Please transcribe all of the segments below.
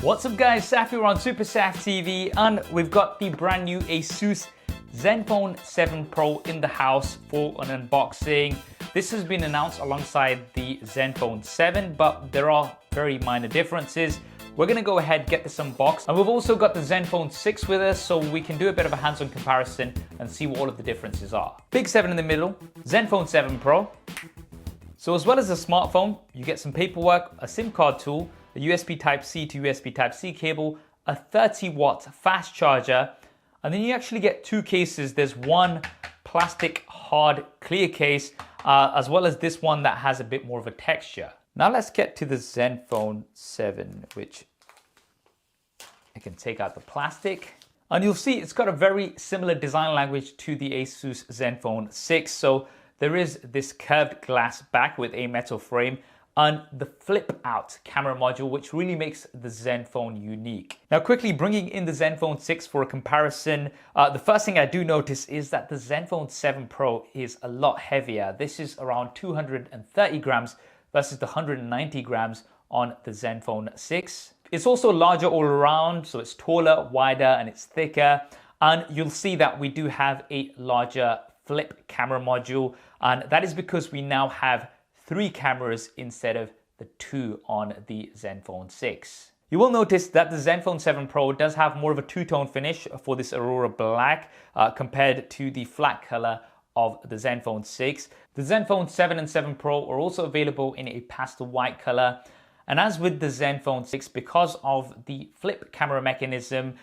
What's up guys, Saf here on SuperSaf TV, and we've got the brand new ASUS ZenFone 7 Pro in the house for an unboxing. This has been announced alongside the ZenFone 7, but there are very minor differences. We're gonna go ahead, get this unboxed, and we've also got the ZenFone 6 with us, so we can do a bit of a hands-on comparison and see what all of the differences are. Big 7 in the middle, ZenFone 7 Pro. So as well as a smartphone, you get some paperwork, a SIM card tool, a USB Type-C to USB Type-C cable, a 30-watt fast charger, and then you actually get two cases. There's one plastic hard clear case, as well as this one that has a bit more of a texture. Now let's get to the ZenFone 7, which I can take out the plastic. And you'll see it's got a very similar design language to the ASUS ZenFone 6. So there is this curved glass back with a metal frame and the flip out camera module, which really makes the ZenFone unique. Now quickly bringing in the ZenFone 6 for a comparison, the first thing I do notice is that the ZenFone 7 Pro is a lot heavier. This is around 230 grams versus the 190 grams on the ZenFone 6. It's also larger all around, so it's taller, wider, and it's thicker. And you'll see that we do have a larger flip camera module, and that is because we now have 3 cameras instead of the 2 on the ZenFone 6. You will notice that the ZenFone 7 Pro does have more of a two-tone finish for this Aurora Black compared to the flat color of the ZenFone 6. The ZenFone 7 and 7 Pro are also available in a pastel white color. And as with the ZenFone 6, because of the flip camera mechanism,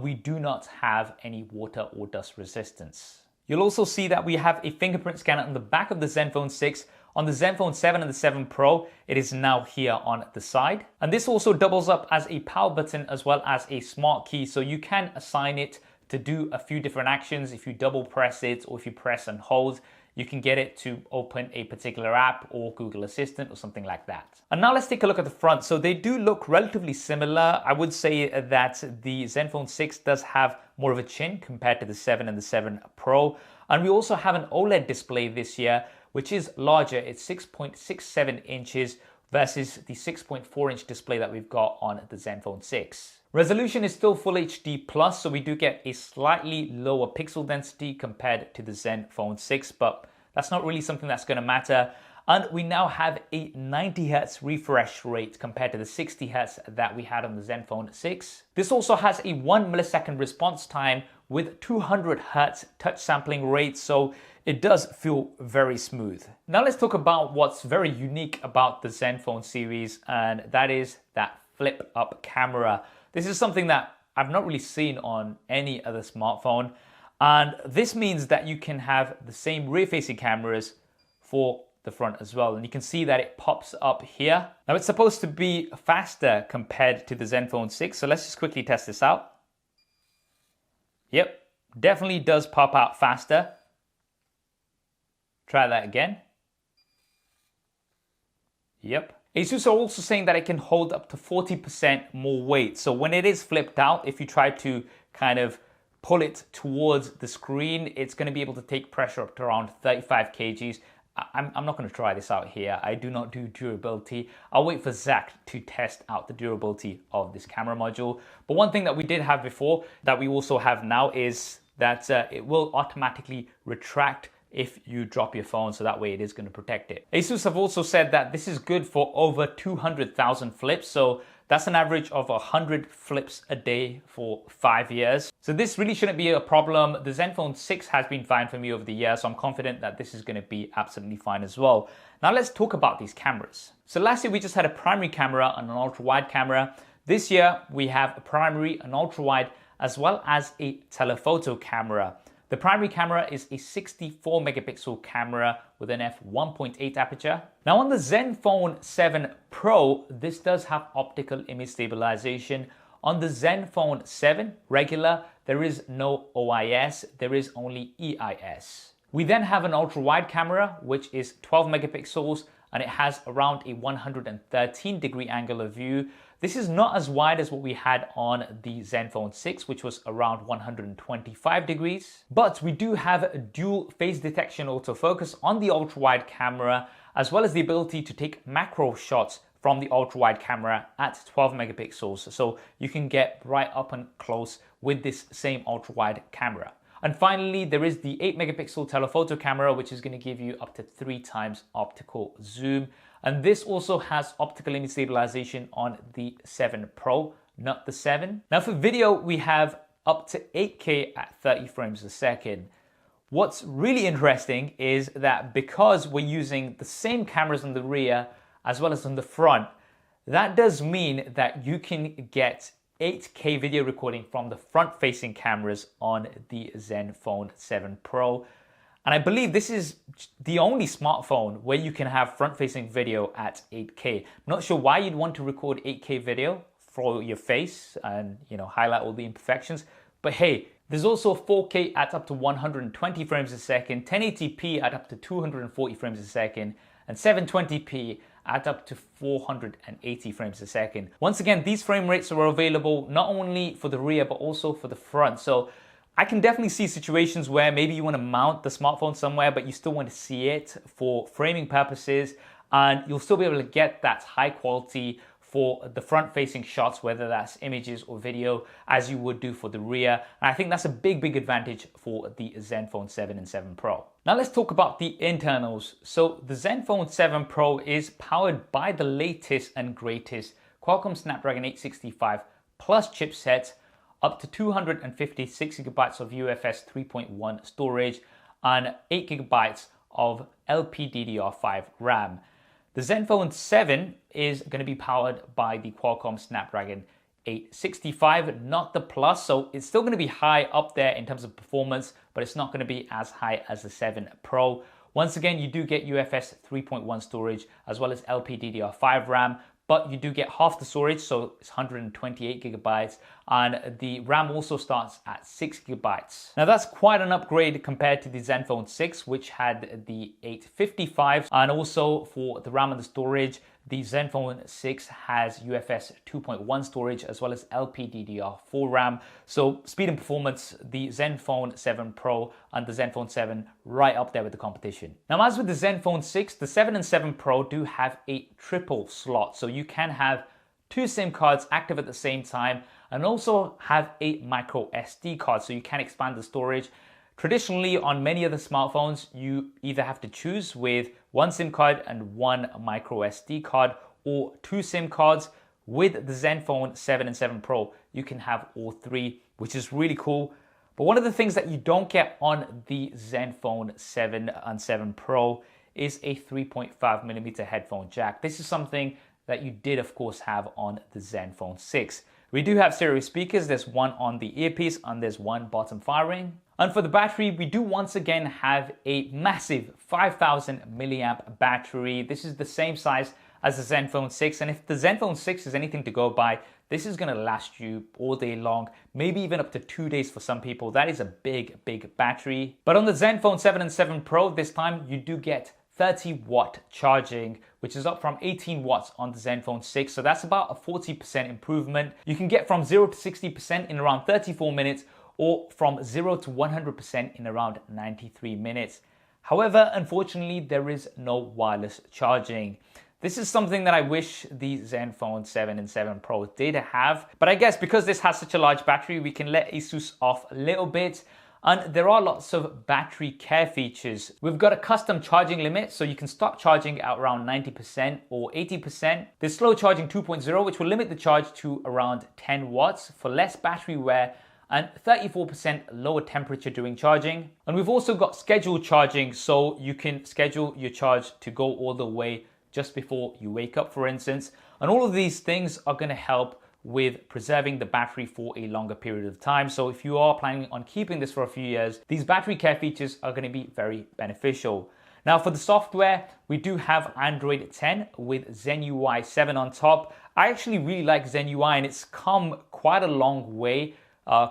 we do not have any water or dust resistance. You'll also see that we have a fingerprint scanner on the back of the ZenFone 6. On the ZenFone 7 and the 7 Pro, it is now here on the side. And this also doubles up as a power button as well as a smart key, so you can assign it to do a few different actions. If you double press it or if you press and hold, you can get it to open a particular app or Google Assistant or something like that. And now let's take a look at the front. So they do look relatively similar. I would say that the ZenFone 6 does have more of a chin compared to the 7 and the 7 Pro. And we also have an OLED display this year, which is larger. It's 6.67 inches versus the 6.4 inch display that we've got on the ZenFone 6. Resolution is still Full HD+, so we do get a slightly lower pixel density compared to the ZenFone 6, but that's not really something that's going to matter. And we now have a 90 Hz refresh rate compared to the 60 Hz that we had on the ZenFone 6. This also has a 1 millisecond response time with 200 Hz touch sampling rate, so it does feel very smooth. Now let's talk about what's very unique about the ZenFone series, and that is that flip up camera. This is something that I've not really seen on any other smartphone, and this means that you can have the same rear-facing cameras for the front as well, and you can see that it pops up here. Now it's supposed to be faster compared to the ZenFone 6, so let's just quickly test this out. Yep, definitely does pop out faster. Try that again. Yep. ASUS are also saying that it can hold up to 40% more weight. So when it is flipped out, if you try to kind of pull it towards the screen, it's going to be able to take pressure up to around 35 kgs. I'm not going to try this out here. I do not do durability. I'll wait for Zach to test out the durability of this camera module. But one thing that we did have before that we also have now is that it will automatically retract if you drop your phone, so that way it is going to protect it. ASUS have also said that this is good for over 200,000 flips, so that's an average of 100 flips a day for 5 years. So this really shouldn't be a problem. The ZenFone 6 has been fine for me over the years, so I'm confident that this is going to be absolutely fine as well. Now let's talk about these cameras. So last year we just had a primary camera and an ultra-wide camera. This year we have a primary, an ultra-wide, as well as a telephoto camera. The primary camera is a 64 megapixel camera with an f1.8 aperture. Now on the ZenFone 7 Pro, this does have optical image stabilization. On the ZenFone 7 regular, there is no OIS, there is only EIS. We then have an ultra-wide camera, which is 12 megapixels, and it has around a 113 degree angle of view. This is not as wide as what we had on the ZenFone 6, which was around 125 degrees. But we do have dual phase detection autofocus on the ultra-wide camera, as well as the ability to take macro shots from the ultra-wide camera at 12 megapixels. So you can get right up and close with this same ultra-wide camera. And finally, there is the 8 megapixel telephoto camera, which is going to give you up to 3 times optical zoom. And this also has optical image stabilization on the 7 Pro, not the 7. Now for video, we have up to 8K at 30 frames a second. What's really interesting is that because we're using the same cameras on the rear as well as on the front, that does mean that you can get 8K video recording from the front-facing cameras on the ZenFone 7 Pro. And I believe this is the only smartphone where you can have front-facing video at 8K. I'm not sure why you'd want to record 8K video for your face and, highlight all the imperfections. But hey, there's also 4K at up to 120 frames a second, 1080p at up to 240 frames a second, and 720p at up to 480 frames a second. Once again, these frame rates are available not only for the rear, but also for the front. So I can definitely see situations where maybe you want to mount the smartphone somewhere, but you still want to see it for framing purposes, and you'll still be able to get that high quality for the front-facing shots, whether that's images or video, as you would do for the rear. And I think that's a big advantage for the ZenFone 7 and 7 Pro. Now let's talk about the internals. So the ZenFone 7 Pro is powered by the latest and greatest Qualcomm Snapdragon 865 Plus chipset, up to 256 gigabytes of UFS 3.1 storage, and 8 gigabytes of LPDDR5 RAM. The ZenFone 7 is going to be powered by the Qualcomm Snapdragon 865, not the Plus, so it's still going to be high up there in terms of performance, but it's not going to be as high as the 7 Pro. Once again, you do get UFS 3.1 storage as well as LPDDR5 RAM, but you do get half the storage, so it's 128 gigabytes, and the RAM also starts at 6 gigabytes. Now that's quite an upgrade compared to the ZenFone 6, which had the 855, and also for the RAM and the storage, the ZenFone 6 has UFS 2.1 storage as well as LPDDR4 RAM. So speed and performance, the ZenFone 7 Pro and the ZenFone 7 right up there with the competition. Now as with the ZenFone 6, the 7 and 7 Pro do have a triple slot. So you can have 2 SIM cards active at the same time and also have a micro SD card, so you can expand the storage. Traditionally, on many other smartphones, you either have to choose with 1 SIM card and 1 micro SD card, or 2 SIM cards. With the ZenFone 7 and 7 Pro, you can have all 3, which is really cool. But one of the things that you don't get on the ZenFone 7 and 7 Pro is a 3.5mm headphone jack. This is something that you did, of course, have on the ZenFone 6. We do have stereo speakers. There's one on the earpiece and there's one bottom firing. And for the battery, we do once again have a massive 5000 milliamp battery. This is the same size as the ZenFone 6. And if the ZenFone 6 is anything to go by, this is going to last you all day long, maybe even up to 2 days for some people. That is a big battery. But on the ZenFone 7 and 7 Pro, this time you do get 30-watt charging, which is up from 18 watts on the ZenFone 6. So that's about a 40% improvement. You can get from 0 to 60% in around 34 minutes, or from 0 to 100% in around 93 minutes. However, unfortunately, there is no wireless charging. This is something that I wish the ZenFone 7 and 7 Pro did have. But I guess because this has such a large battery, we can let ASUS off a little bit. And there are lots of battery care features. We've got a custom charging limit, so you can stop charging at around 90% or 80%. There's slow charging 2.0, which will limit the charge to around 10 watts for less battery wear and 34% lower temperature during charging. And we've also got scheduled charging, so you can schedule your charge to go all the way just before you wake up, for instance. And all of these things are going to help with preserving the battery for a longer period of time. So if you are planning on keeping this for a few years, these battery care features are going to be very beneficial. Now for the software, we do have Android 10 with ZenUI 7 on top. I actually really like ZenUI, and it's come quite a long way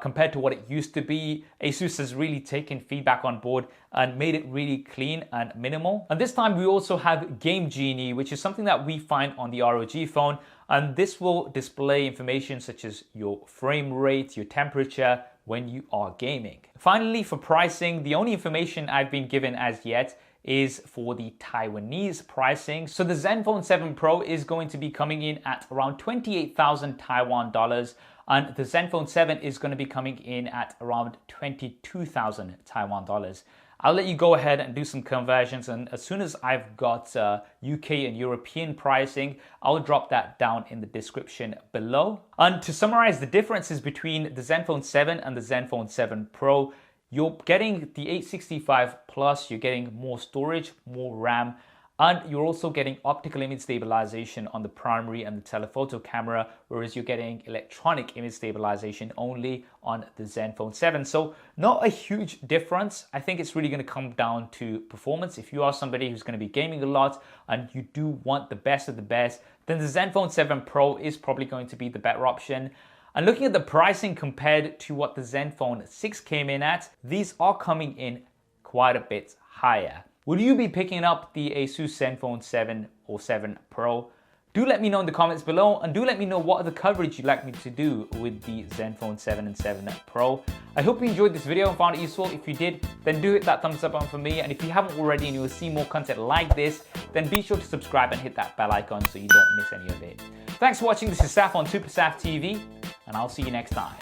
compared to what it used to be. ASUS has really taken feedback on board and made it really clean and minimal. And this time we also have Game Genie, which is something that we find on the ROG phone. And this will display information such as your frame rate, your temperature when you are gaming. Finally, for pricing, the only information I've been given as yet is for the Taiwanese pricing. So the ZenFone 7 Pro is going to be coming in at around 28,000 Taiwan dollars, and the ZenFone 7 is going to be coming in at around 22,000 Taiwan dollars. I'll let you go ahead and do some conversions, and as soon as I've got UK and European pricing, I'll drop that down in the description below. And to summarize the differences between the ZenFone 7 and the ZenFone 7 Pro, you're getting the 865 Plus, you're getting more storage, more RAM, and you're also getting optical image stabilization on the primary and the telephoto camera, whereas you're getting electronic image stabilization only on the ZenFone 7. So not a huge difference. I think it's really going to come down to performance. If you are somebody who's going to be gaming a lot and you do want the best of the best, then the ZenFone 7 Pro is probably going to be the better option. And looking at the pricing compared to what the ZenFone 6 came in at, these are coming in quite a bit higher. Will you be picking up the ASUS ZenFone 7 or 7 Pro? Do let me know in the comments below, and do let me know what other coverage you'd like me to do with the ZenFone 7 and 7 Pro. I hope you enjoyed this video and found it useful. If you did, then do hit that thumbs up button for me. And if you haven't already and you will see more content like this, then be sure to subscribe and hit that bell icon so you don't miss any of it. Thanks for watching. This is Saf on SuperSaf TV, and I'll see you next time.